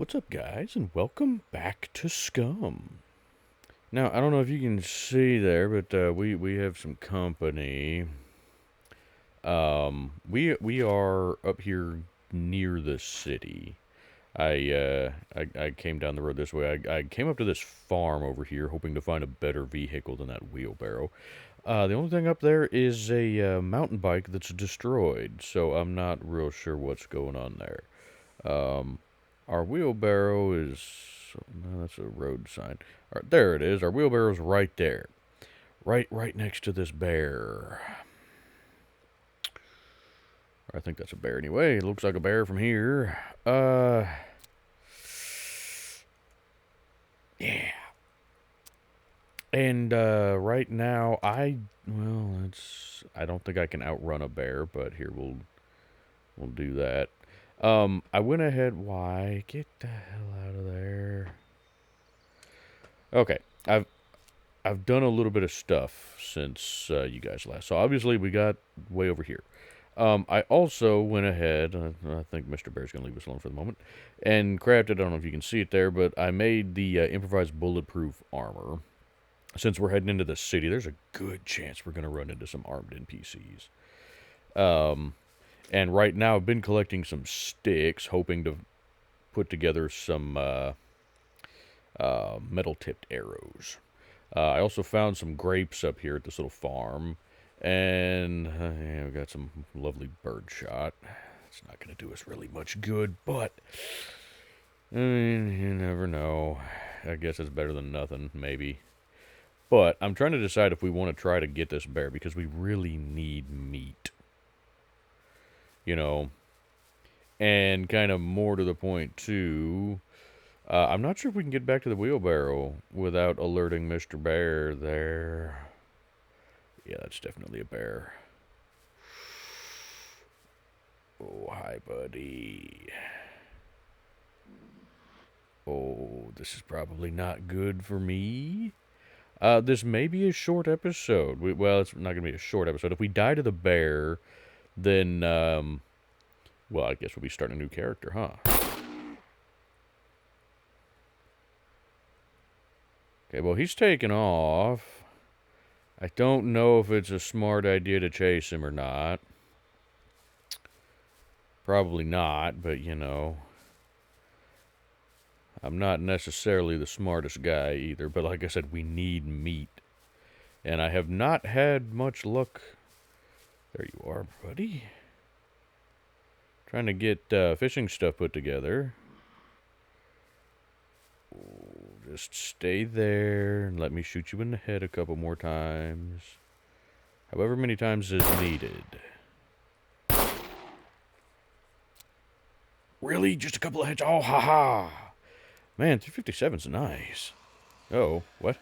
What's up, guys, and welcome back to SCUM. Now, I don't know if you can see there, but we have some company. We are up here near the city. I came down the road this way. I came up to this farm over here, hoping to find a better vehicle than that wheelbarrow. The only thing up there is a mountain bike that's destroyed, so I'm not real sure what's going on there. Our wheelbarrow is... No, that's a road sign. All right, there it is. Our wheelbarrow's right there. Right next to this bear. I think that's a bear anyway. It looks like a bear from here. Yeah. And, right now, I don't think I can outrun a bear, but here, we'll do that. I went ahead. Why? Get the hell out of there. Okay, I've done a little bit of stuff since you guys last. So obviously we got way over here. I also went ahead. I think Mr. Bear's gonna leave us alone for the moment, and crafted. I don't know if you can see it there, but I made the improvised bulletproof armor. Since we're heading into the city, there's a good chance we're gonna run into some armed NPCs. And right now I've been collecting some sticks, hoping to put together some metal-tipped arrows. I also found some grapes up here at this little farm, and yeah, we got some lovely bird shot. It's not going to do us really much good, but I mean, you never know. I guess it's better than nothing, maybe. But I'm trying to decide if we want to try to get this bear, because we really need meat. You know, and kind of more to the point, too, I'm not sure if we can get back to the wheelbarrow without alerting Mr. Bear there. Yeah, that's definitely a bear. Oh, hi, buddy. Oh, this is probably not good for me. This may be a short episode. Well, it's not going to be a short episode. If we die to the bear, then, well, I guess we'll be starting a new character, huh? Okay, well, he's taken off. I don't know if it's a smart idea to chase him or not. Probably not, but, you know, I'm not necessarily the smartest guy either. But like I said, we need meat. And I have not had much luck. There you are, buddy. Trying to get fishing stuff put together. Just stay there and let me shoot you in the head a couple more times. However many times is needed. Really? Just a couple of hits? Oh, haha. Man, 357's nice. Oh, what?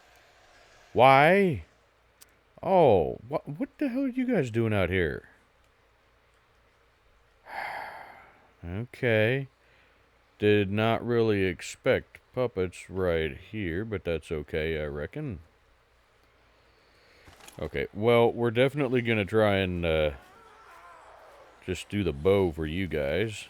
Why? Oh, what the hell are you guys doing out here? Okay. Did not really expect puppets right here, but that's okay, I reckon. Okay, well, we're definitely gonna try and just do the bow for you guys.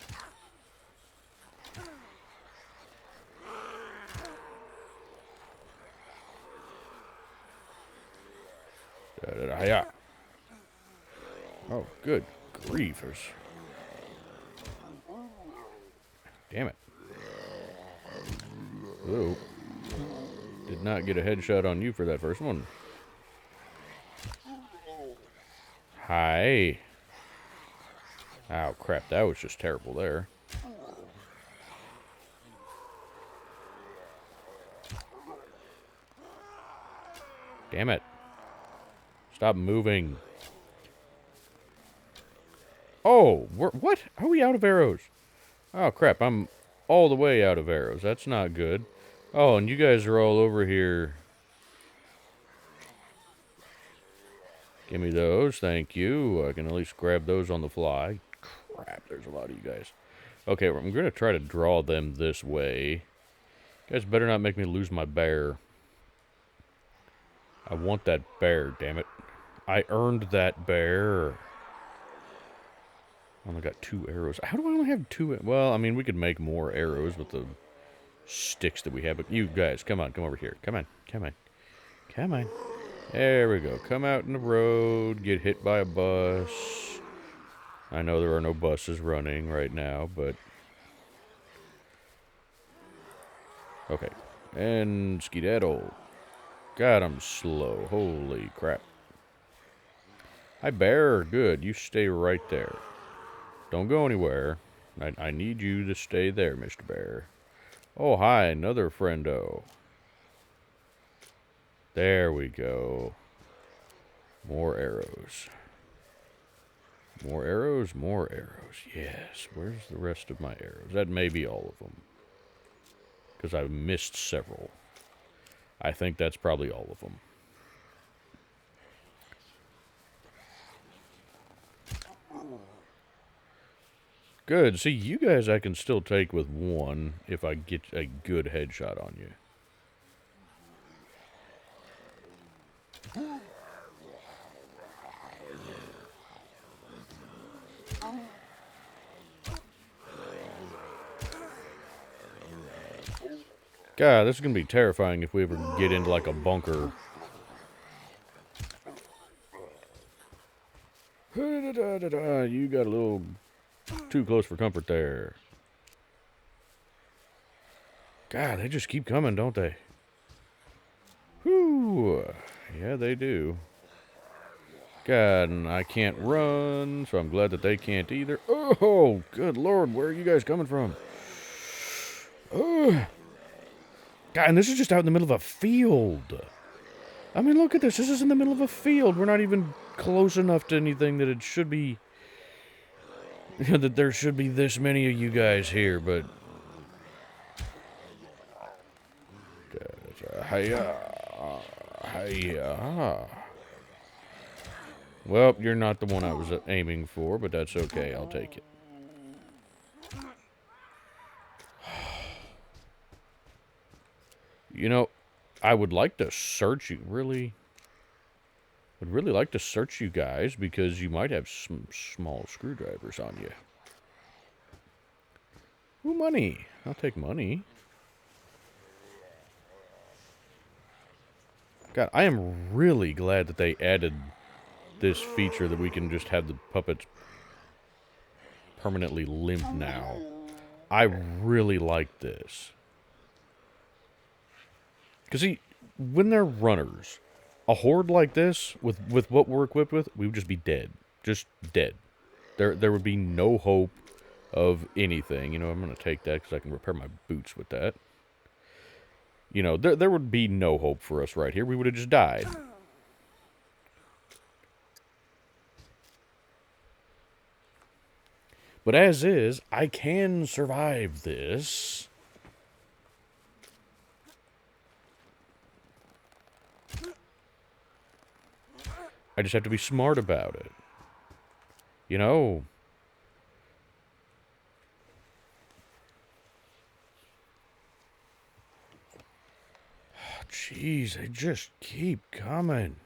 Da-da-da-ya. Oh, good griefers. Damn it. Ooh. Did not get a headshot on you for that first one. Hi. Oh, crap. That was just terrible there. Damn it. Stop moving. Oh, what? Are we out of arrows? Oh, crap. I'm all the way out of arrows. That's not good. Oh, and you guys are all over here. Give me those. Thank you. I can at least grab those on the fly. Crap, there's a lot of you guys. Okay, I'm going to try to draw them this way. You guys better not make me lose my bear. I want that bear, damn it. I earned that bear. I only got 2 arrows. How do I only have 2? Well, I mean, we could make more arrows with the sticks that we have. But you guys, come on, come over here. Come on, come on, come on. There we go. Come out in the road, get hit by a bus. I know there are no buses running right now, but... Okay. And skedaddle. God, I'm slow. Holy crap. Hi, bear. Good. You stay right there. Don't go anywhere. I need you to stay there, Mr. Bear. Oh, hi. Another friendo. There we go. More arrows. More arrows, more arrows. Yes. Where's the rest of my arrows? That may be all of them. Because I missed several. I think that's probably all of them. Good. See, you guys I can still take with one if I get a good headshot on you. God, this is going to be terrifying if we ever get into, like, a bunker. You got a little too close for comfort there. God, they just keep coming, don't they? Whew. Yeah, they do. God, and I can't run, so I'm glad that they can't either. Oh, good Lord, where are you guys coming from? Oh. God, and this is just out in the middle of a field. I mean, look at this. This is in the middle of a field. We're not even close enough to anything that it should be... that there should be this many of you guys here, but... Hiya. Hiya. Well, you're not the one I was aiming for, but that's okay. I'll take it. You know, I would like to search you. Really? Would really like to search you guys because you might have some small screwdrivers on you. Ooh, money. I'll take money. God, I am really glad that they added this feature that we can just have the puppets permanently limp now. I really like this. Because, see, when they're runners, a horde like this, with what we're equipped with, we would just be dead. Just dead. There would be no hope of anything. You know, I'm going to take that because I can repair my boots with that. You know, there would be no hope for us right here. We would have just died. But as is, I can survive this. I just have to be smart about it. You know. Jeez, they just keep coming.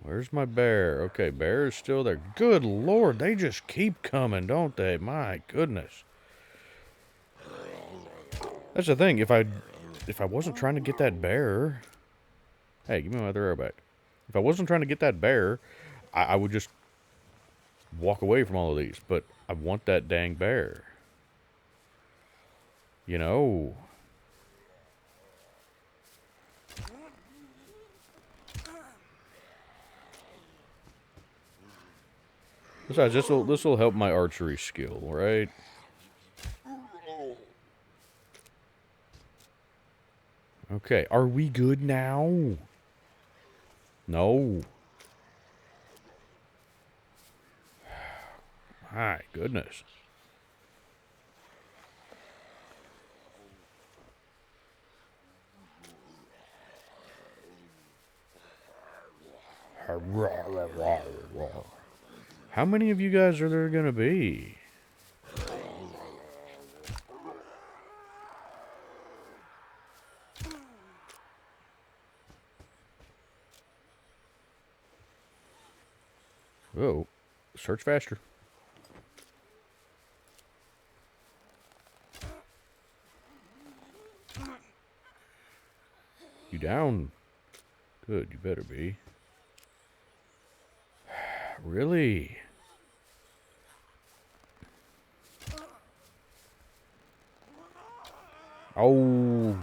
Where's my bear? Okay, bear is still there. Good Lord, they just keep coming, don't they? My goodness. That's the thing. If I wasn't trying to get that bear... Hey, give me my other arrow back. If I wasn't trying to get that bear, I would just walk away from all of these. But I want that dang bear. You know... Besides, this will help my archery skill, right? Okay, are we good now? No. My goodness. How many of you guys are there gonna be? Oh, search faster. down? Good, you better be. Really? Oh.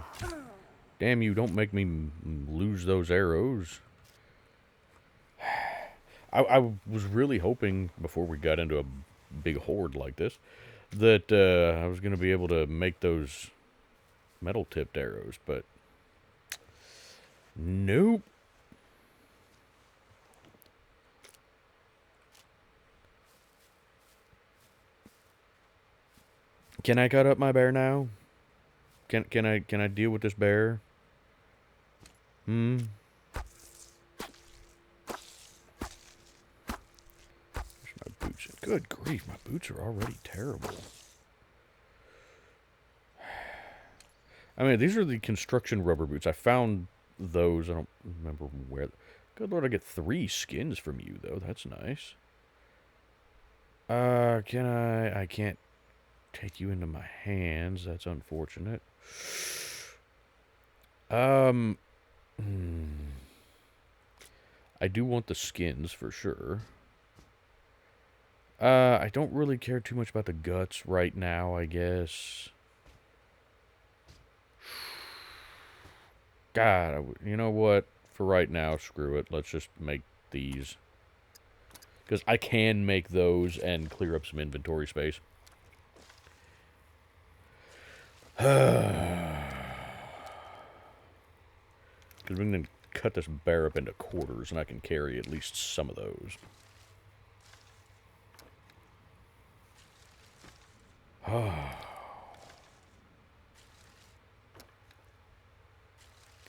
Damn you, don't make me lose those arrows. I was really hoping, before we got into a big horde like this, that I was going to be able to make those metal-tipped arrows, but nope. Can I cut up my bear now? Can I deal with this bear? There's my boots. Good grief, my boots are already terrible. I mean, these are the construction rubber boots. I found those. I don't remember where. Good Lord, I get 3 skins from you, though. That's nice. Can I can't take you into my hands. That's unfortunate. I do want the skins for sure. I don't really care too much about the guts right now, I guess. God, you know what? For right now, screw it. Let's just make these. Because I can make those and clear up some inventory space. Because we can cut this bear up into quarters, and I can carry at least some of those.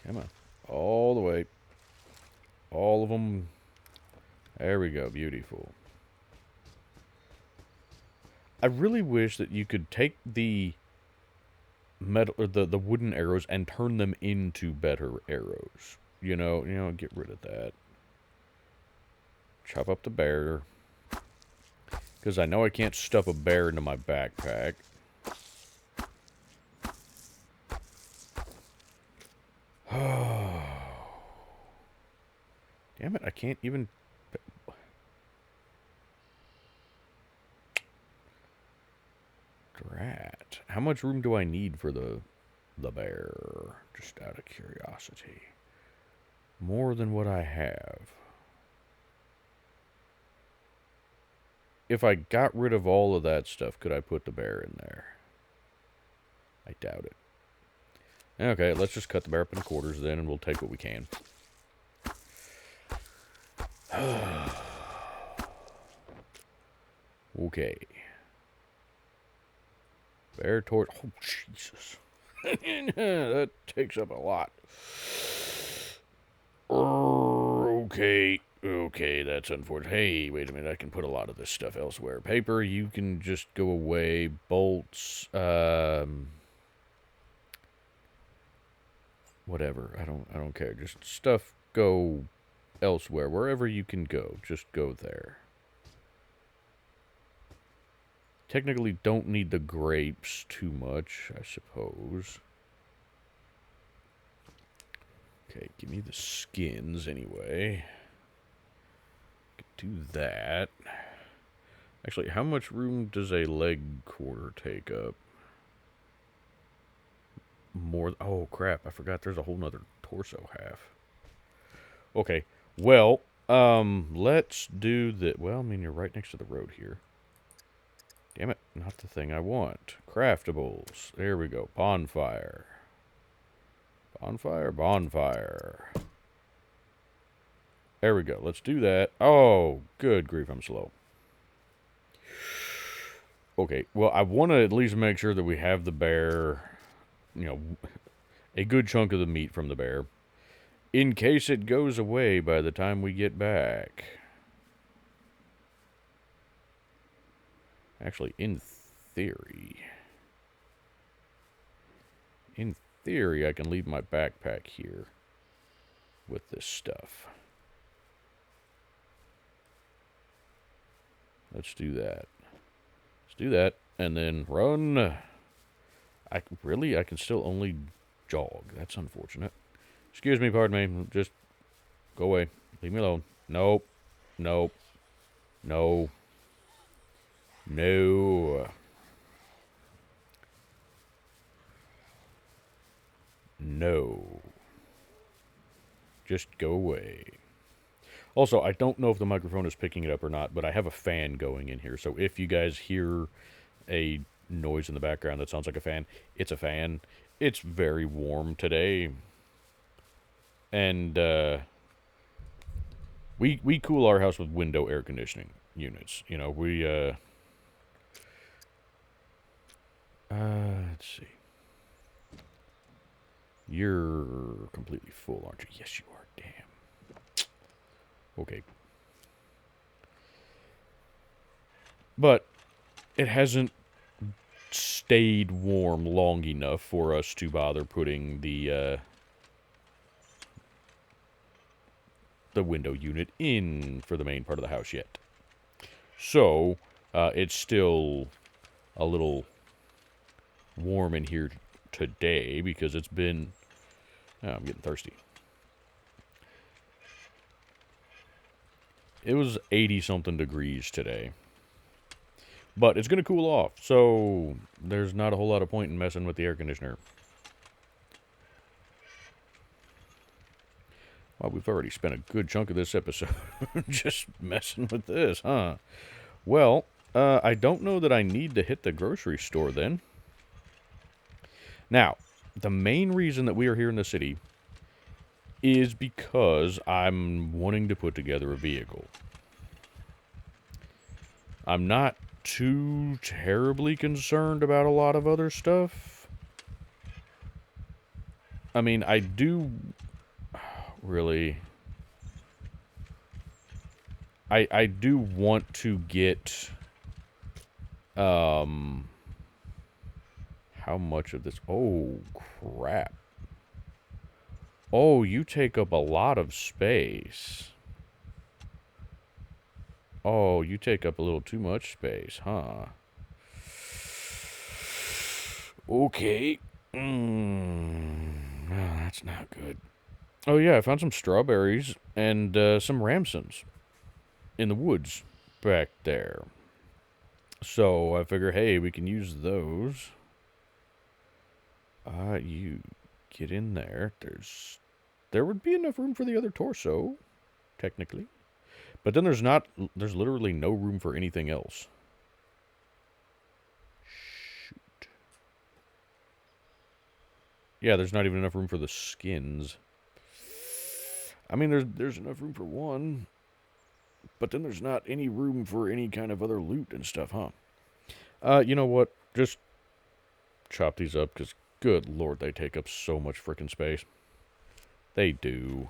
Come on. All the way. All of them. There we go. Beautiful. I really wish that you could take the metal or the wooden arrows and turn them into better arrows. You know, get rid of that. Chop up the bear. Because I know I can't stuff a bear into my backpack. Damn it, I can't even... Drat. How much room do I need for the bear? Just out of curiosity. More than what I have. If I got rid of all of that stuff, could I put the bear in there? I doubt it. Okay, let's just cut the bear up in quarters then, and we'll take what we can. Okay. Bear torch. Oh, Jesus. That takes up a lot. Okay. Okay, that's unfortunate. Hey, wait a minute. I can put a lot of this stuff elsewhere. Paper, you can just go away. Bolts, whatever. I don't care. Just stuff go elsewhere. Wherever you can go, just go there. Technically don't need the grapes too much, I suppose. Okay, give me the skins anyway. Do that. Actually, how much room does a leg quarter take up? More. Oh, crap. I forgot there's a whole nother torso half. Okay. Well, let's do that. Well, I mean, you're right next to the road here. Damn it. Not the thing I want. Craftables. There we go. Bonfire. Bonfire, bonfire. There we go. Let's do that. Oh, good grief, I'm slow. Okay, well, I want to at least make sure that we have the bear, a good chunk of the meat from the bear, in case it goes away by the time we get back. Actually, in theory, I can leave my backpack here with this stuff. Let's do that. Let's do that, and then run. I can still only jog. That's unfortunate. Excuse me, pardon me. Just go away. Leave me alone. Nope. Nope. No. No. No. Just go away. Also, I don't know if the microphone is picking it up or not, but I have a fan going in here. So if you guys hear a noise in the background that sounds like a fan, it's a fan. It's very warm today. And we cool our house with window air conditioning units. You know, let's see. You're completely full, aren't you? Yes, you are. Damn. Okay. But it hasn't stayed warm long enough for us to bother putting the window unit in for the main part of the house yet. So, it's still a little warm in here today because it's been... Oh, I'm getting thirsty. It was 80-something degrees today. But it's going to cool off, so there's not a whole lot of point in messing with the air conditioner. Well, we've already spent a good chunk of this episode just messing with this, huh? Well, I don't know that I need to hit the grocery store then. Now, the main reason that we are here in the city is because I'm wanting to put together a vehicle. I'm not too terribly concerned about a lot of other stuff. I mean, I do really... I do want to get... How much of this... Oh, crap. Oh, you take up a lot of space. Oh, you take up a little too much space, huh? Okay. Oh, that's not good. Oh, yeah, I found some strawberries and some ramsons in the woods back there. So I figure, hey, we can use those. You get in there. There would be enough room for the other torso, technically. But then there's literally no room for anything else. Shoot. Yeah, there's not even enough room for the skins. I mean, there's enough room for one. But then there's not any room for any kind of other loot and stuff, huh? You know what? Just chop these up, because good lord, they take up so much frickin' space. They do.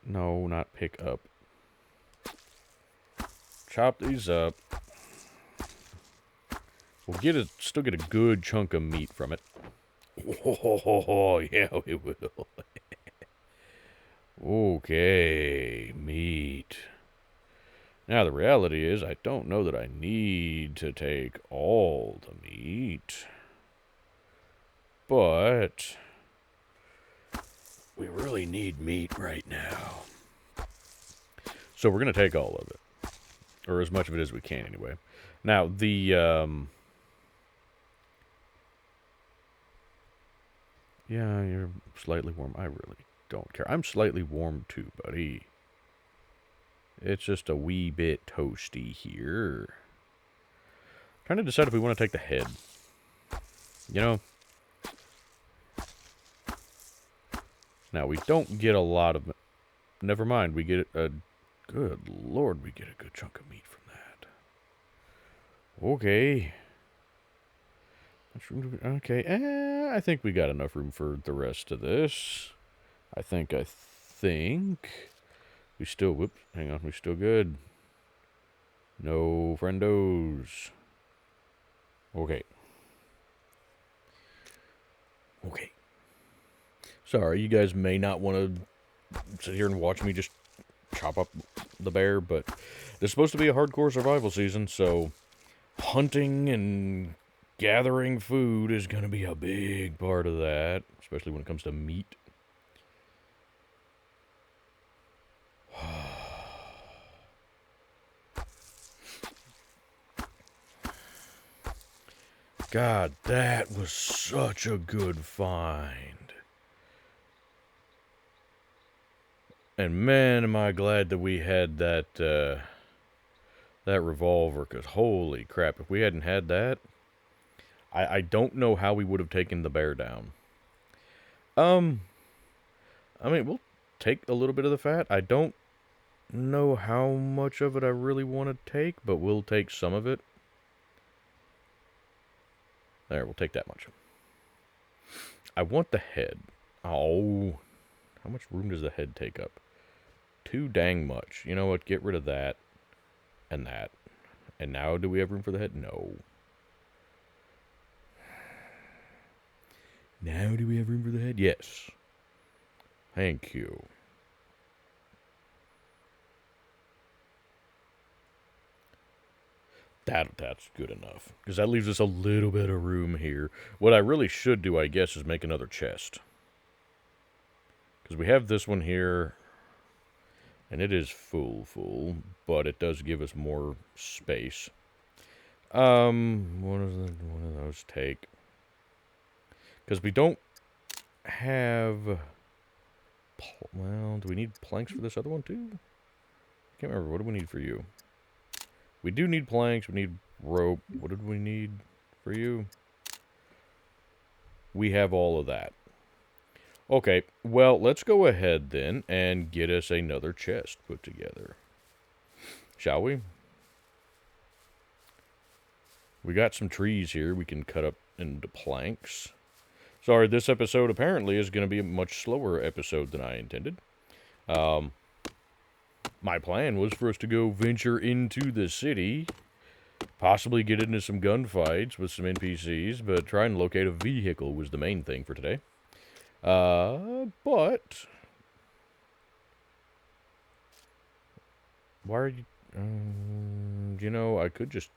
No, not pick up. Chop these up. We'll still get a good chunk of meat from it. Oh, yeah, we will. Okay, meat. Now, the reality is, I don't know that I need to take all the meat. But we really need meat right now. So we're going to take all of it. Or as much of it as we can, anyway. Now, yeah, you're slightly warm. I really don't care. I'm slightly warm too, buddy. It's just a wee bit toasty here. Trying to decide if we want to take the head. You know? Now, we don't get a lot of... Never mind, we get a... Good lord, we get a good chunk of meat from that. Okay. Okay, I think we got enough room for the rest of this. I think... We still... Whoops, hang on, we still good. No friendos. Okay. Okay. Sorry, you guys may not want to sit here and watch me just chop up the bear, but this is supposed to be a hardcore survival season, so hunting and gathering food is going to be a big part of that, especially when it comes to meat. God, that was such a good find. And man, am I glad that we had that, that revolver, because holy crap, if we hadn't had that, I don't know how we would have taken the bear down. I mean, we'll take a little bit of the fat. I don't know how much of it I really want to take, but we'll take some of it. There, we'll take that much. I want the head. Oh, how much room does the head take up? Too dang much. You know what? Get rid of that and that. And now do we have room for the head? No. Now do we have room for the head? Yes. Thank you. That's good enough. Because that leaves us a little bit of room here. What I really should do, I guess, is make another chest. Because we have this one here. And it is full. But it does give us more space. What does one of those take? Because we don't have... Well, do we need planks for this other one too? I can't remember. What do we need for you? We do need planks. We need rope. What did we need for you? We have all of that. Okay, well, let's go ahead then and get us another chest put together. Shall we? We got some trees here we can cut up into planks. Sorry, this episode apparently is going to be a much slower episode than I intended. My plan was for us to go venture into the city, possibly get into some gunfights with some NPCs, but try and locate a vehicle was the main thing for today. But... Why are you... you know, I could just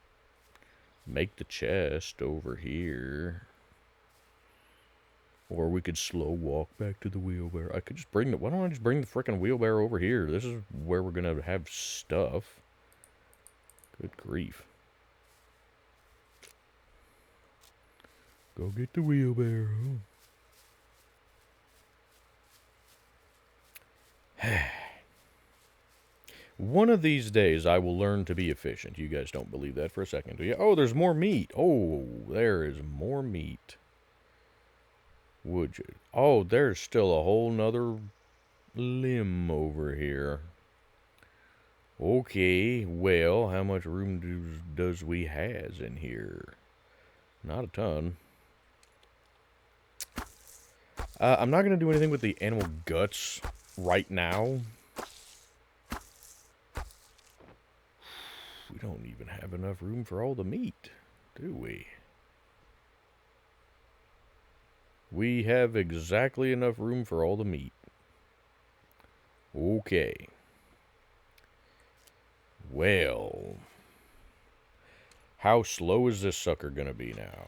make the chest over here. Or we could slow walk back to the wheelbarrow. I could just bring the... Why don't I just bring the frickin' wheelbarrow over here? This is where we're gonna have stuff. Good grief. Go get the wheelbarrow. One of these days, I will learn to be efficient. You guys don't believe that for a second, do you? Oh, there's more meat. Oh, there is more meat. Would you? Oh, there's still a whole nother limb over here. Okay, well, how much room does we has in here? Not a ton. I'm not going to do anything with the animal guts right now. We don't even have enough room for all the meat, do we? We have exactly enough room for all the meat. Okay. Well, how slow is this sucker gonna be now?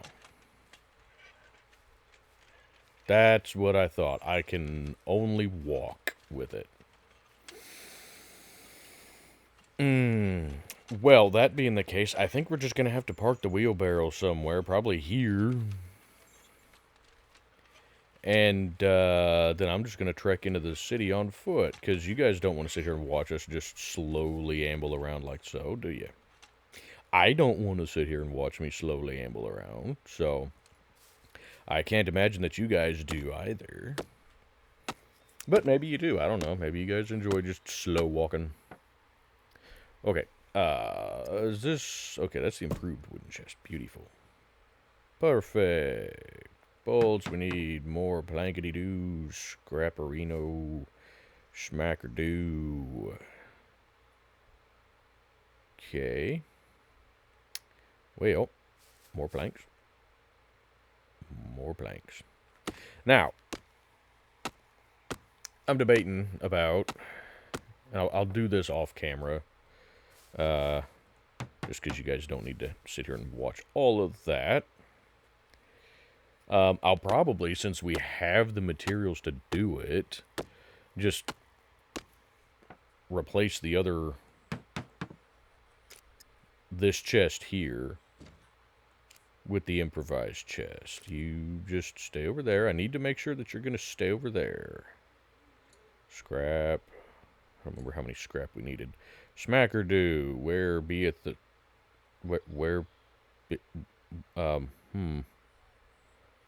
That's what I thought. I can only walk with it. Well, that being the case, I think we're just gonna have to park the wheelbarrow somewhere, probably here. And then I'm just going to trek into the city on foot, because you guys don't want to sit here and watch us just slowly amble around like so, do you? I don't want to sit here and watch me slowly amble around, so I can't imagine that you guys do either. But maybe you do, I don't know. Maybe you guys enjoy just slow walking. Okay, is this... Okay, that's the improved wooden chest. Beautiful. Perfect. Bolts, we need more plankety-doo, scrapperino, schmacker-doo. Okay. Well, more planks. More planks. Now, I'm debating about, and I'll do this off camera, just because you guys don't need to sit here and watch all of that. I'll probably, since we have the materials to do it, just replace this chest here with the improvised chest. You just stay over there. I need to make sure that you're going to stay over there. Scrap. I don't remember how many scrap we needed. Smackerdoo, where beeth the... Where...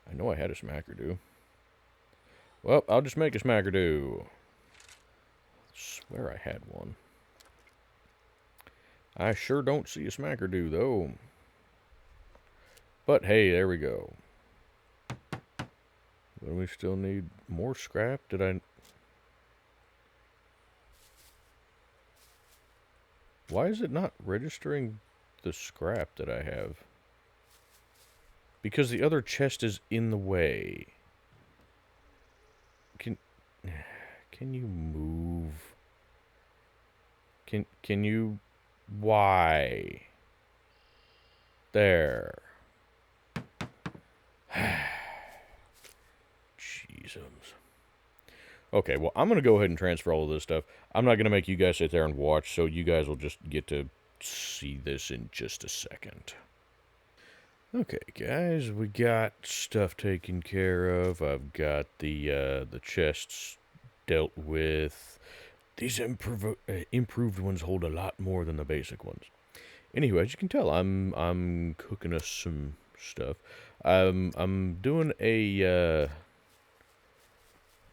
I know I had a smackerdoo. Well, I'll just make a smackerdoo. Swear I had one. I sure don't see a smackerdoo, though. But hey, there we go. But we still need more scrap. Did I... Why is it not registering the scrap that I have? Because the other chest is in the way. Can you move? Can you... Why? There. Jesus. Okay, well, I'm going to go ahead and transfer all of this stuff. I'm not going to make you guys sit there and watch, so you guys will just get to see this in just a second. Okay, guys, we got stuff taken care of. I've got the chests dealt with. These improved ones hold a lot more than the basic ones. Anyway, as you can tell, I'm cooking us some stuff. I'm doing a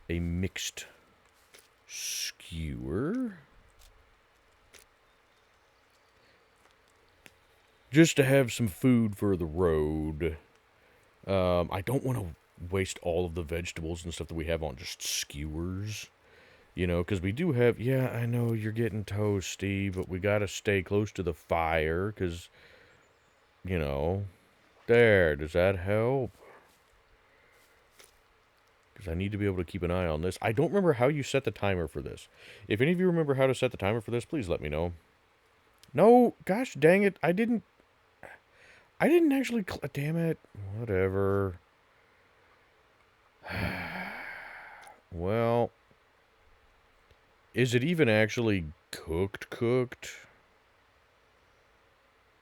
mixed skewer. Just to have some food for the road. I don't want to waste all of the vegetables and stuff that we have on just skewers. You know, because we do have... Yeah, I know you're getting toasty, but we got to stay close to the fire, because, you know... There, does that help? Because I need to be able to keep an eye on this. I don't remember how you set the timer for this. If any of you remember how to set the timer for this, please let me know. No, gosh dang it, I didn't actually... Damn it. Whatever. Well... Is it even actually cooked?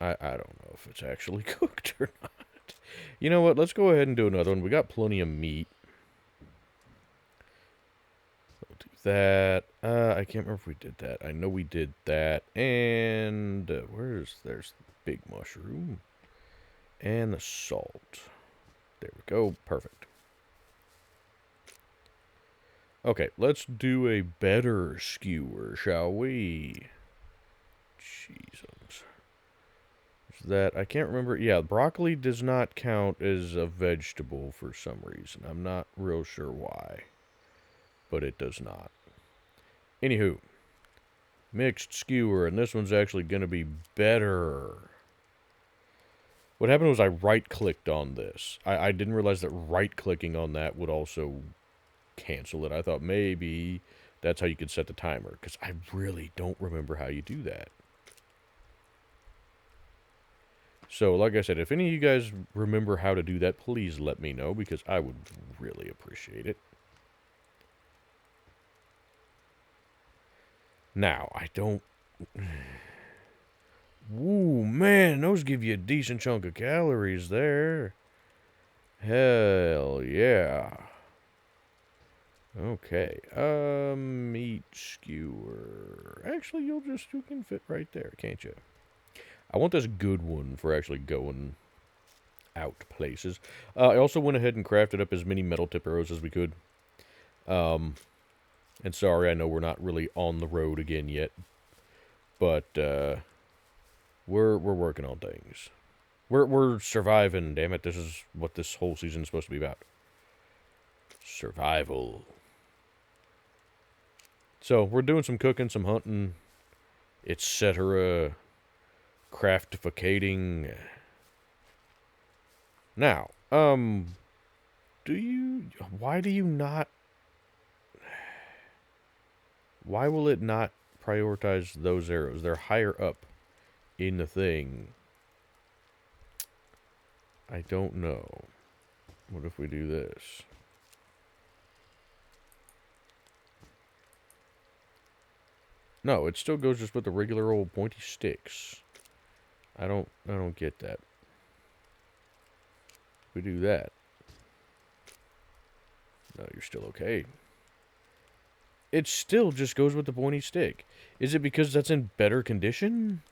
I don't know if it's actually cooked or not. You know what? Let's go ahead and do another one. We got plenty of meat. We'll do that. I can't remember if we did that. I know we did that. And there's the big mushroom. And the salt. There we go. Perfect. Okay, let's do a better skewer, shall we? Jesus. That, I can't remember. Yeah, broccoli does not count as a vegetable for some reason. I'm not real sure why. But it does not. Anywho. Mixed skewer, and this one's actually going to be better. What happened was I right-clicked on this. I didn't realize that right-clicking on that would also... cancel it. I thought maybe that's how you could set the timer, because I really don't remember how you do that. So, like I said, if any of you guys remember how to do that, please let me know, because I would really appreciate it. Now, I don't... Ooh, man, those give you a decent chunk of calories there. Hell yeah. Okay, meat skewer. Actually, you can fit right there, can't you? I want this good one for actually going out places. I also went ahead and crafted up as many metal tip arrows as we could. And sorry, I know we're not really on the road again yet, but we're working on things. We're surviving. Damn it! This is what this whole season is supposed to be about. Survival. So, we're doing some cooking, some hunting, etc. Craftificating. Now, why will it not prioritize those arrows? They're higher up in the thing. I don't know. What if we do this? No, it still goes just with the regular old pointy sticks. I don't get that. We do that. No, you're still okay. It still just goes with the pointy stick. Is it because that's in better condition?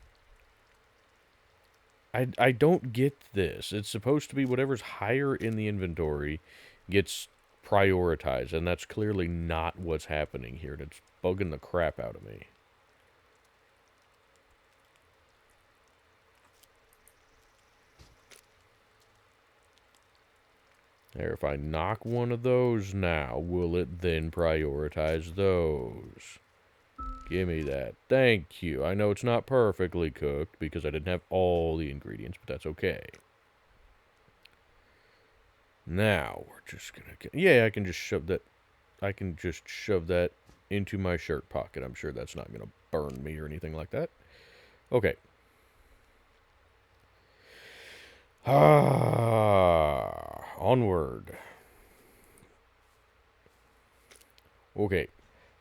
I don't get this. It's supposed to be whatever's higher in the inventory gets prioritized, and that's clearly not what's happening here. It's bugging the crap out of me. There, if I knock one of those now, will it then prioritize those? Give me that. Thank you. I know it's not perfectly cooked because I didn't have all the ingredients, but that's okay. Now, we're just gonna get... Yeah, I can just shove that into my shirt pocket. I'm sure that's not gonna burn me or anything like that. Okay. Onward. Okay.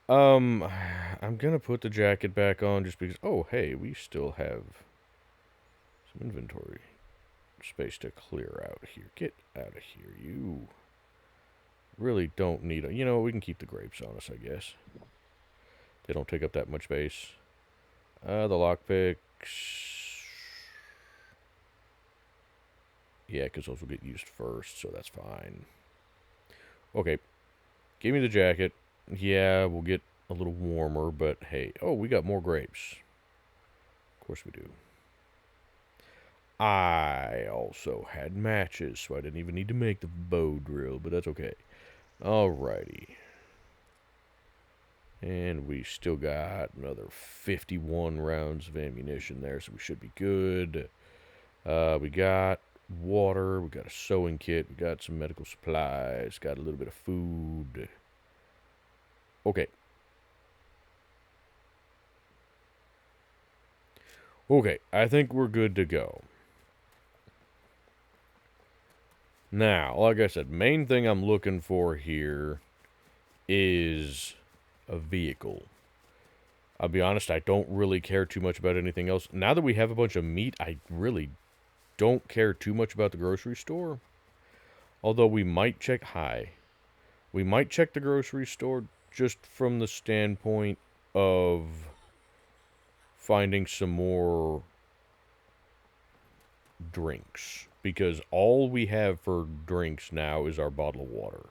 I'm gonna put the jacket back on just because... Oh, hey, we still have some inventory space to clear out here. Get out of here, you. Really don't need a... You know, we can keep the grapes on us, I guess. They don't take up that much space. The lockpicks... Yeah, because those will get used first, so that's fine. Okay. Give me the jacket. Yeah, we'll get a little warmer, but hey. Oh, we got more grapes. Of course we do. I also had matches, so I didn't even need to make the bow drill, but that's okay. Alrighty. And we still got another 51 rounds of ammunition there, so we should be good. We got water, we got a sewing kit, we got some medical supplies, got a little bit of food. Okay. Okay, I think we're good to go. Now, like I said, main thing I'm looking for here is a vehicle. I'll be honest, I don't really care too much about anything else. Now that we have a bunch of meat, I really don't care too much about the grocery store. Although we might check We might check the grocery store just from the standpoint of finding some more drinks. Because all we have for drinks now is our bottle of water.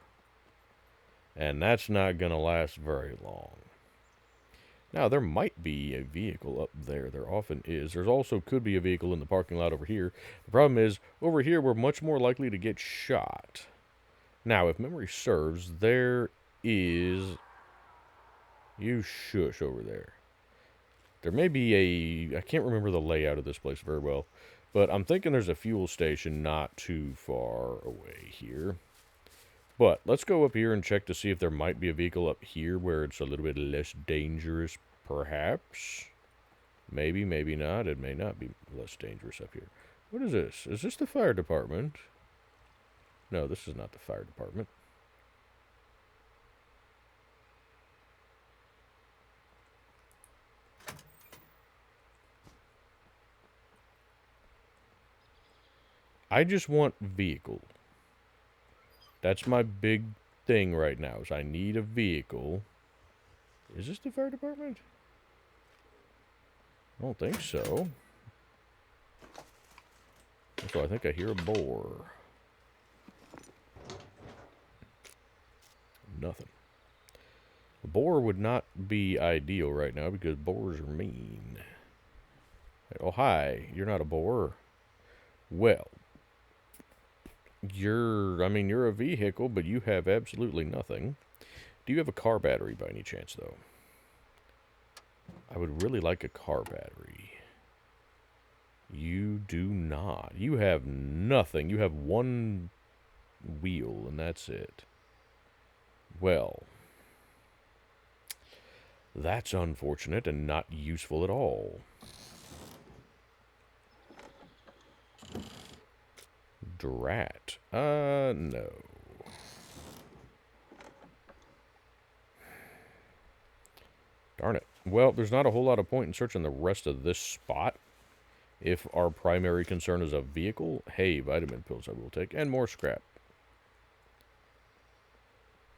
And that's not going to last very long. Now, there might be a vehicle up there. There often is. There's also could be a vehicle in the parking lot over here. The problem is, over here, we're much more likely to get shot. Now, if memory serves, there is... You shush over there. There may be a... I can't remember the layout of this place very well. But I'm thinking there's a fuel station not too far away here. But let's go up here and check to see if there might be a vehicle up here where it's a little bit less dangerous, perhaps. Maybe, maybe not. It may not be less dangerous up here. What is this? Is this the fire department? No, this is not the fire department. I just want vehicle. That's my big thing right now, is I need a vehicle. Is this the fire department? I don't think so. So I think I hear a boar. Nothing. A boar would not be ideal right now because boars are mean. Oh, hi. You're not a boar. Well, you're a vehicle, but you have absolutely nothing. Do you have a car battery by any chance, though? I would really like a car battery. You do not. You have nothing. You have one wheel, and that's it. Well, that's unfortunate and not useful at all. strat. No. Darn it. Well, there's not a whole lot of point in searching the rest of this spot. If our primary concern is a vehicle, hey, vitamin pills I will take, and more scrap.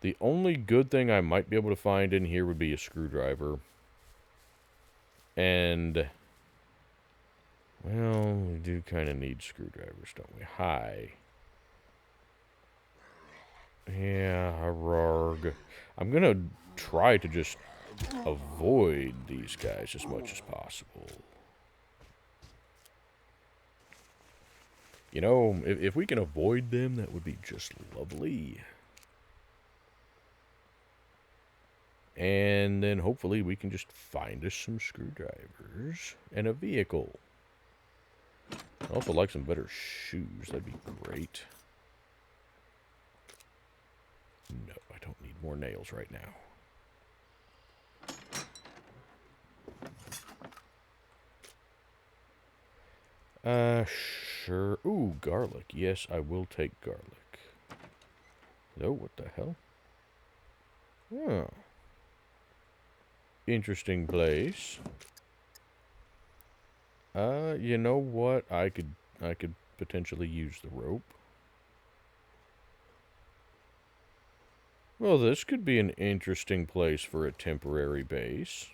The only good thing I might be able to find in here would be a screwdriver. And, well, we do kind of need screwdrivers, don't we? Hi. Yeah, rarg. I'm going to try to just avoid these guys as much as possible. You know, if we can avoid them, that would be just lovely. And then hopefully we can just find us some screwdrivers and a vehicle. I'd also like some better shoes. That'd be great. No, I don't need more nails right now. Sure. Ooh, garlic. Yes, I will take garlic. Oh, what the hell? Oh. Interesting place. You know what? I could potentially use the rope. Well, this could be an interesting place for a temporary base.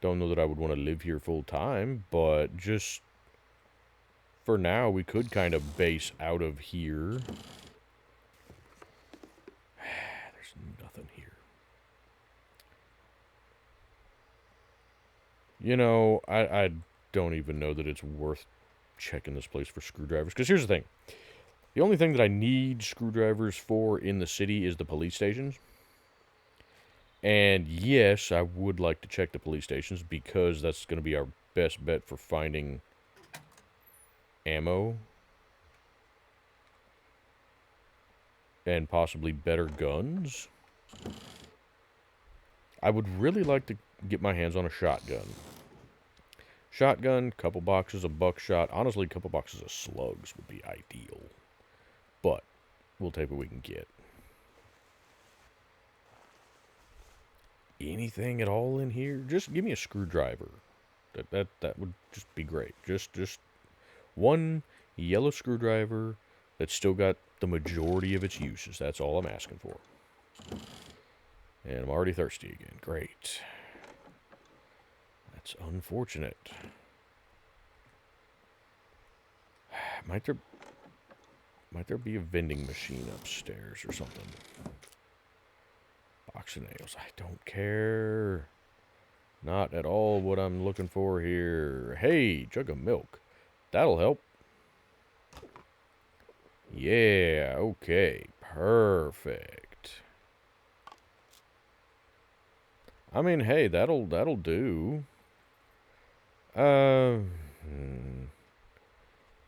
Don't know that I would want to live here full time, but just for now, we could kind of base out of here. There's nothing here. You know, I don't even know that it's worth checking this place for screwdrivers. Because here's the thing. The only thing that I need screwdrivers for in the city is the police stations. And yes, I would like to check the police stations because that's going to be our best bet for finding ammo. And possibly better guns. I would really like to get my hands on a shotgun. Shotgun, couple boxes of buckshot. Honestly, a couple boxes of slugs would be ideal. But we'll take what we can get. Anything at all in here? Just give me a screwdriver. That would just be great. Just one yellow screwdriver that's still got the majority of its uses. That's all I'm asking for. And I'm already thirsty again. Great. That's unfortunate. Might there be a vending machine upstairs or something? Box of nails. I don't care. Not at all what I'm looking for here. Hey, jug of milk. That'll help. Yeah, okay. Perfect. I mean, hey, that'll do.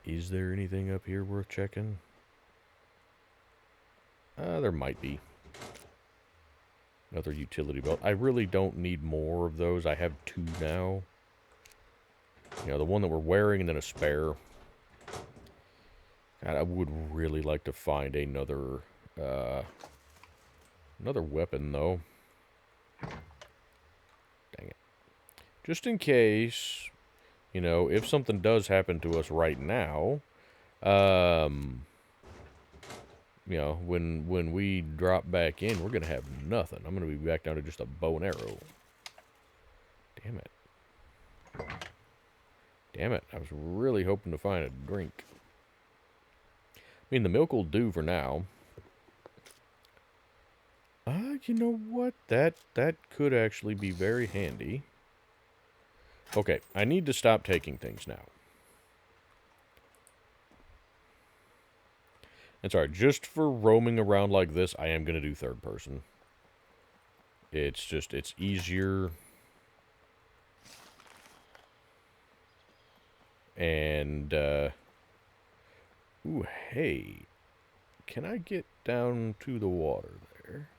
Is there anything up here worth checking? There might be. Another utility belt. I really don't need more of those. I have 2 now. You know, the one that we're wearing and then a spare. God, I would really like to find another weapon, though. Dang it. Just in case, you know, if something does happen to us right now, you know, when we drop back in, we're going to have nothing. I'm going to be back down to just a bow and arrow. Damn it. Damn it. I was really hoping to find a drink. I mean, the milk will do for now. You know what? That could actually be very handy. Okay, I need to stop taking things now. And sorry, just for roaming around like this, I am going to do third person. It's easier. And, ooh, hey. Can I get down to the water there?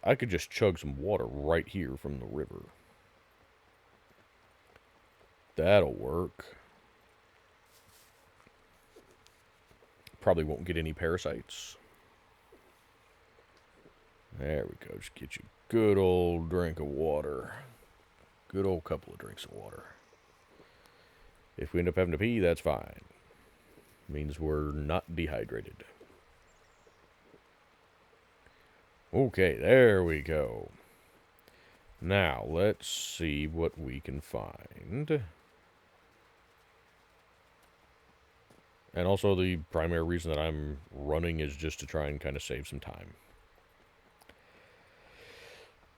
I could just chug some water right here from the river. That'll work. probably won't get any parasites. There we go. Just get you a good old drink of water. Good old couple of drinks of water. If we end up having to pee, that's fine. Means we're not dehydrated. Okay, there we go. Now, let's see what we can find. And also, the primary reason that I'm running is just to try and kind of save some time.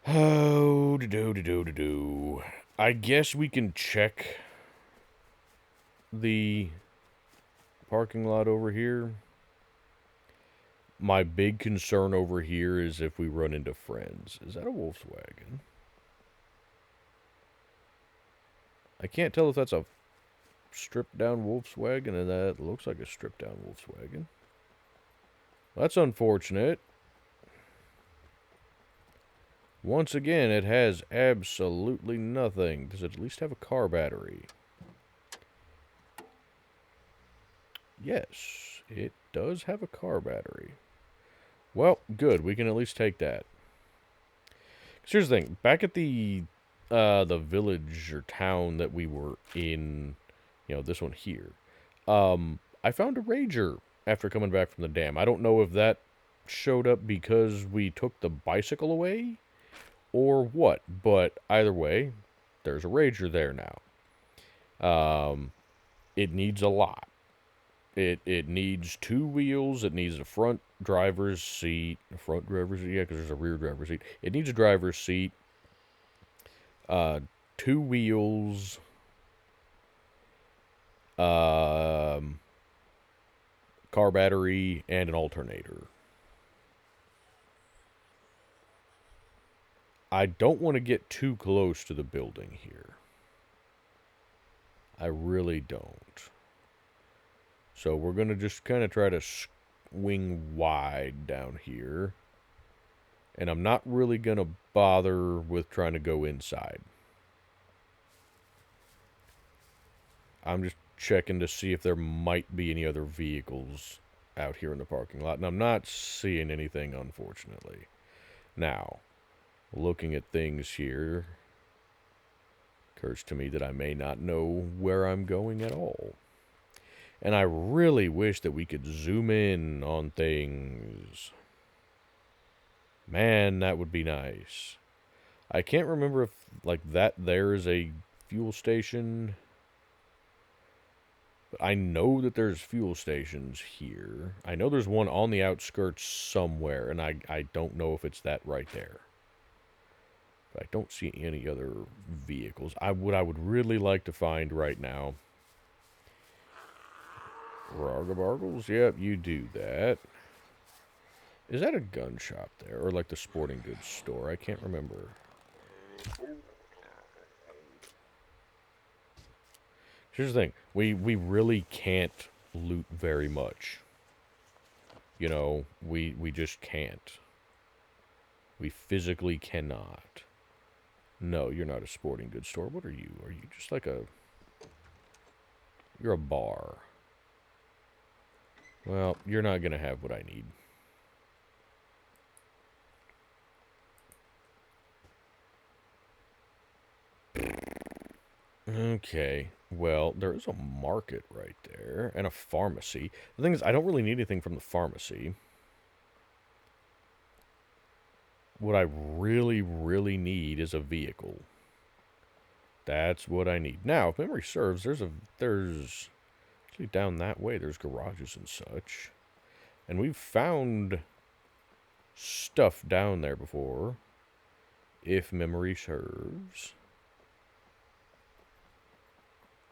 Oh, do. I guess we can check the parking lot over here. My big concern over here is if we run into friends. Is that a Volkswagen? I can't tell if that's a stripped-down Volkswagen, and that looks like a stripped-down Volkswagen. That's unfortunate. Once again, it has absolutely nothing. Does it at least have a car battery? Yes, it does have a car battery. Well, good. We can at least take that. 'Cause here's the thing. Back at the village or town that we were in, you know, this one here, I found a Rager after coming back from the dam. I don't know if that showed up because we took the bicycle away or what, but either way, there's a Rager there now. It needs a lot. It needs 2 wheels. It needs a front driver's seat. A front driver's seat? Yeah, because there's a rear driver's seat. It needs a driver's seat. 2 wheels. Car battery, and an alternator. I don't want to get too close to the building here. I really don't. So we're going to just kind of try to swing wide down here. And I'm not really going to bother with trying to go inside. I'm just checking to see if there might be any other vehicles out here in the parking lot. And I'm not seeing anything, unfortunately. Now, looking at things here, occurs to me that I may not know where I'm going at all. And I really wish that we could zoom in on things. Man, that would be nice. I can't remember if, like, that there is a fuel station. But I know that there's fuel stations here. I know there's one on the outskirts somewhere, and I don't know if it's that right there. But I don't see any other vehicles. I would really like to find right now. Rargabargles? Yep, you do that. Is that a gun shop there? Or like the sporting goods store? I can't remember. Here's the thing. We really can't loot very much. You know, we just can't. We physically cannot. No, you're not a sporting goods store. What are you? Are you just like a... You're a bar. Well, you're not going to have what I need. Okay, well, there is a market right there, and a pharmacy. The thing is, I don't really need anything from the pharmacy. What I really, really need is a vehicle. That's what I need. Now, if memory serves, there's actually down that way, there's garages and such. And we've found stuff down there before, if memory serves.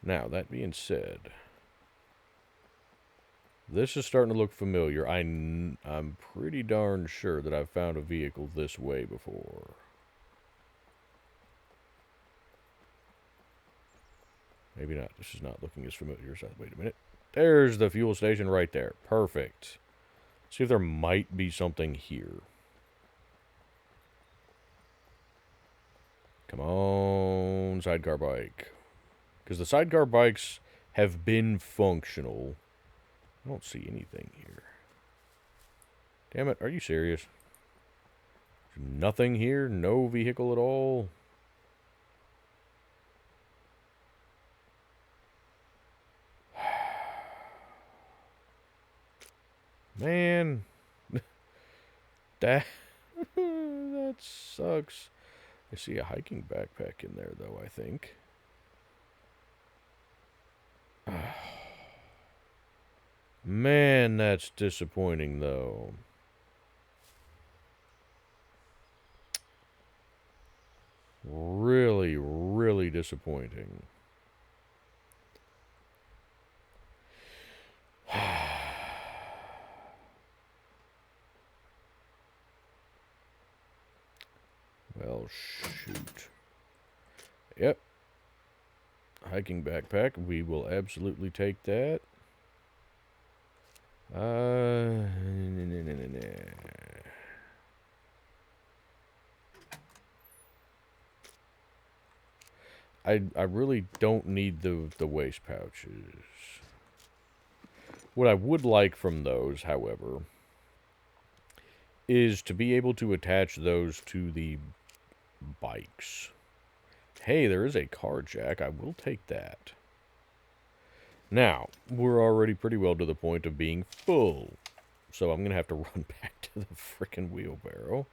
Now, that being said, this is starting to look familiar. I'm pretty darn sure that I've found a vehicle this way before. Maybe not. This is not looking as familiar as that. Wait a minute. There's the fuel station right there. Perfect. See if there might be something here. Come on, sidecar bike. Because the sidecar bikes have been functional I don't see anything here. Damn it, are you serious? There's nothing here? No vehicle at all? Man, that that sucks. I see a hiking backpack in there, though, I think. Man, that's disappointing, though. Really, really disappointing. Well, shoot. Yep. Hiking backpack. We will absolutely take that. I really don't need the waste pouches. What I would like from those, however, is to be able to attach those to the bikes. Hey, there is a car jack. I will take that. Now, we're already pretty well to the point of being full. So I'm going to have to run back to the frickin' wheelbarrow.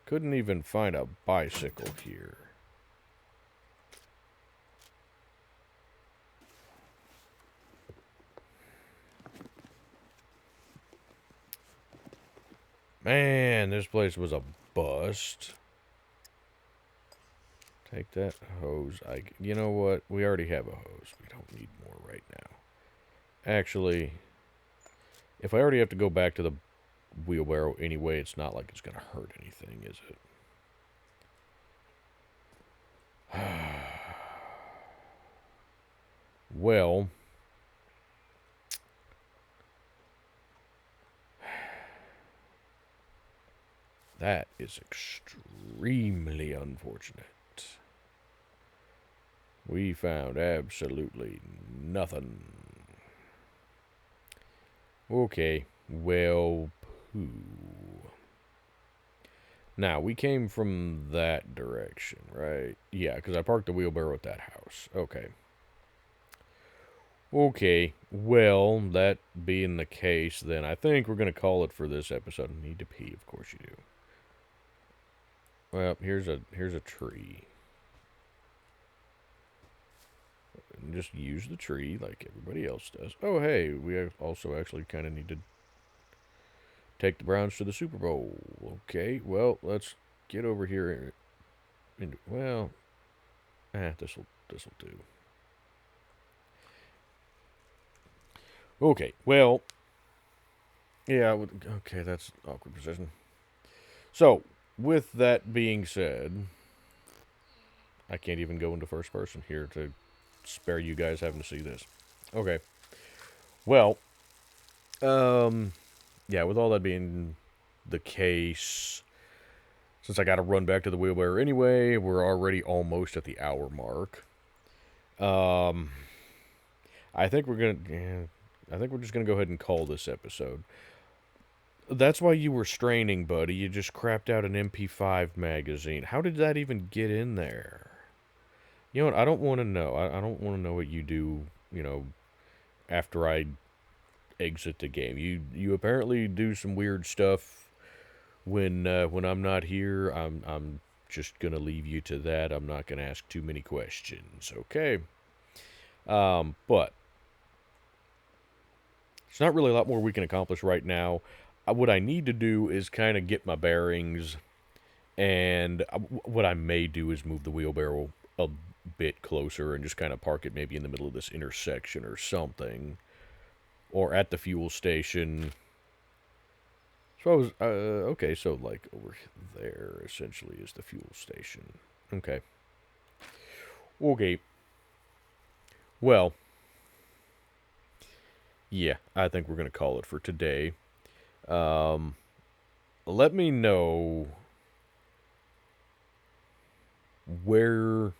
Couldn't even find a bicycle here. Man, this place was a bust. Take that hose. You know what? We already have a hose. We don't need more right now. Actually, if I already have to go back to the wheelbarrow anyway, it's not like it's going to hurt anything, is it? Well, that is extremely unfortunate. We found absolutely nothing. Okay, well, poo. Now, we came from that direction, right? Yeah, because I parked the wheelbarrow at that house. Okay. Okay, well, that being the case, then I think we're going to call it for this episode. I need to pee, of course you do. Well, here's a tree. And just use the tree like everybody else does. Oh, hey, we also actually kind of need to take the Browns to the Super Bowl. Okay, well, let's get over here. Well, this'll do. Okay, well, yeah, okay, that's an awkward position. So, with that being said, I can't even go into first person here to spare you guys having to see this. Okay. Well, yeah, with all that being the case, since I got to run back to the wheelbarrow anyway, we're already almost at the hour mark. I think we're just gonna go ahead and call this episode. That's why you were straining, buddy. You just crapped out an MP5 magazine. How did that even get in there? You know what? I don't want to know. I don't want to know what you do, after I exit the game. You apparently do some weird stuff when I'm not here. I'm just going to leave you to that. I'm not going to ask too many questions, okay? But there's not really a lot more we can accomplish right now. What I need to do is kind of get my bearings, and what I may do is move the wheelbarrow a bit closer and just kind of park it maybe in the middle of this intersection or something, or at the fuel station. So okay, so like over there essentially is the fuel station. Okay. Well, yeah, I think we're going to call it for today. Let me know where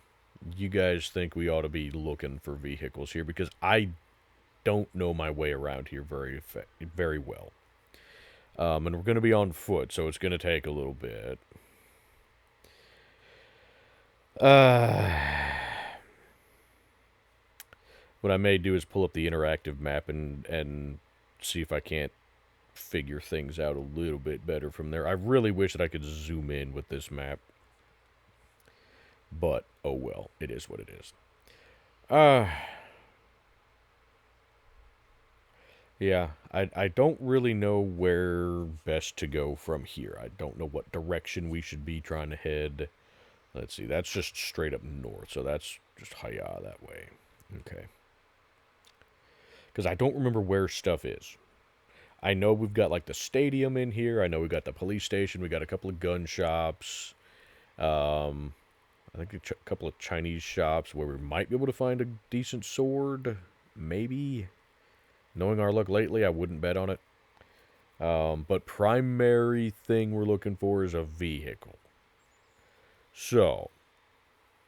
you guys think we ought to be looking for vehicles here, because I don't know my way around here very well. And we're going to be on foot, so it's going to take a little bit. What I may do is pull up the interactive map and see if I can't figure things out a little bit better from there. I really wish that I could zoom in with this map. But, oh well, it is what it is. Yeah, I don't really know where best to go from here. I don't know what direction we should be trying to head. Let's see, that's just straight up north, so that's just hiya that way. Okay. Because I don't remember where stuff is. I know we've got, like, the stadium in here. I know we've got the police station. We got a couple of gun shops. I think a couple of Chinese shops where we might be able to find a decent sword. Maybe. Knowing our luck lately, I wouldn't bet on it. But primary thing we're looking for is a vehicle. So,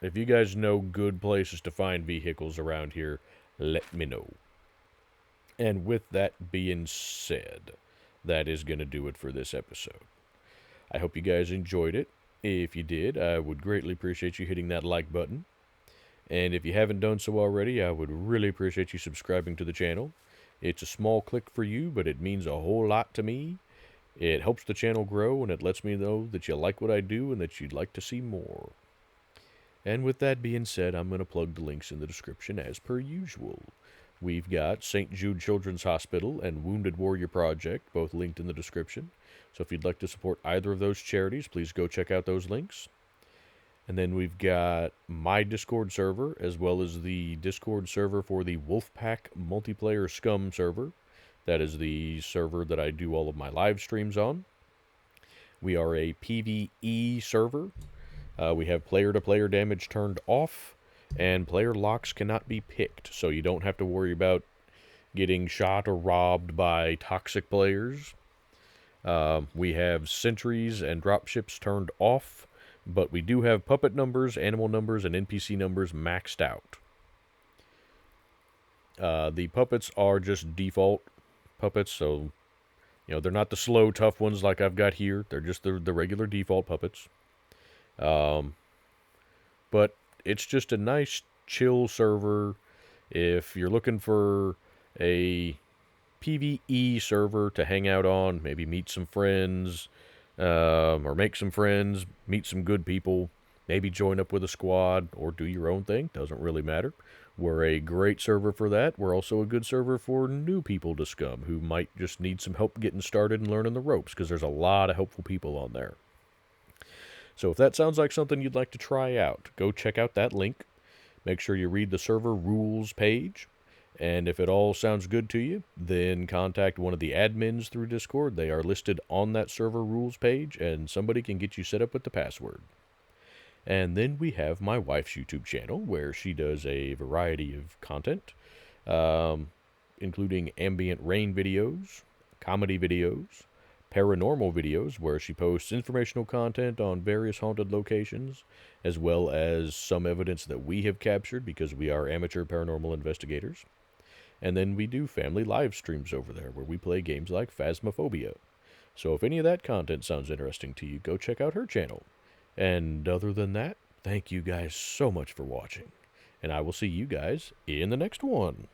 if you guys know good places to find vehicles around here, let me know. And with that being said, that is going to do it for this episode. I hope you guys enjoyed it. If you did, I would greatly appreciate you hitting that like button. And if you haven't done so already, I would really appreciate you subscribing to the channel. It's a small click for you, but it means a whole lot to me. It helps the channel grow, and it lets me know that you like what I do and that you'd like to see more. And with that being said, I'm going to plug the links in the description as per usual. We've got St. Jude Children's Hospital and Wounded Warrior Project, both linked in the description. So if you'd like to support either of those charities, please go check out those links. And then we've got my Discord server, as well as the Discord server for the Wolfpack multiplayer SCUM server. That is the server that I do all of my live streams on. We are a PvE server. We have player-to-player damage turned off, and player locks cannot be picked, so you don't have to worry about getting shot or robbed by toxic players. We have sentries and dropships turned off, but we do have puppet numbers, animal numbers, and NPC numbers maxed out. The puppets are just default puppets, so, you know, they're not the slow, tough ones like I've got here. They're just the regular default puppets. But it's just a nice, chill server. If you're looking for a PvE server to hang out on, maybe meet some friends, or make some friends, meet some good people, maybe join up with a squad, or do your own thing, doesn't really matter. We're a great server for that. We're also a good server for new people to SCUM who might just need some help getting started and learning the ropes, because there's a lot of helpful people on there. So if that sounds like something you'd like to try out, go check out that link. Make sure you read the server rules page. And if it all sounds good to you, then contact one of the admins through Discord. They are listed on that server rules page, and somebody can get you set up with the password. And then we have my wife's YouTube channel, where she does a variety of content, including ambient rain videos, comedy videos, paranormal videos, where she posts informational content on various haunted locations, as well as some evidence that we have captured because we are amateur paranormal investigators. And then we do family live streams over there where we play games like Phasmophobia. So if any of that content sounds interesting to you, go check out her channel. And other than that, thank you guys so much for watching. And I will see you guys in the next one.